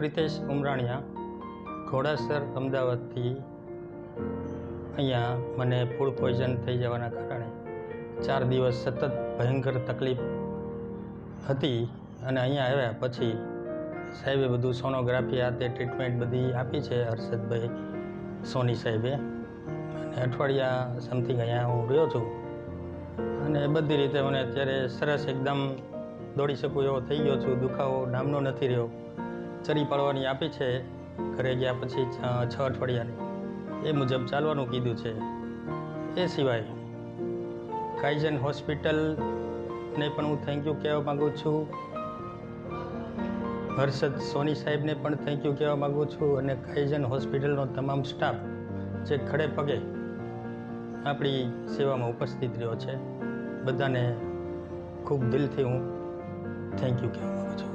પ્રિતેશ ઉમરાણીયા ઘોડાસર અમદાવાદથી અહીંયા મને ફૂડ પોઈઝન થઈ જવાના કારણે 4 દિવસ સતત ભયંકર તકલીફ હતી અને અહીંયા આવ્યા પછી સાહેબે બધું સોનોગ્રાફી આ તે ટ્રીટમેન્ટ બધી આપી છે હર્ષદભાઈ સોની સાહેબે, અને અઠવાડિયા સમથિંગ અહીંયા હું રહ્યો છું અને બધી રીતે મને અત્યારે સરસ એકદમ દોડી શકું એવો થઈ ગયો છું. દુખાવો નામનો નથી રહ્યો. ચરી પાડવાની આપી છે ઘરે ગયા પછી 6 અઠવાડિયાની, એ મુજબ ચાલવાનું કીધું છે. એ સિવાય કાઇઝન હોસ્પિટલને પણ હું થેન્ક યુ કહેવા માગું છું. હર્ષદ સોની સાહેબને પણ થેન્ક યુ કહેવા માગું છું, અને કાઇઝન હોસ્પિટલનો તમામ સ્ટાફ જે ખડે પગે આપણી સેવામાં ઉપસ્થિત રહ્યો છે, બધાને ખૂબ દિલથી હું થેન્ક યુ કહેવા માગું છું.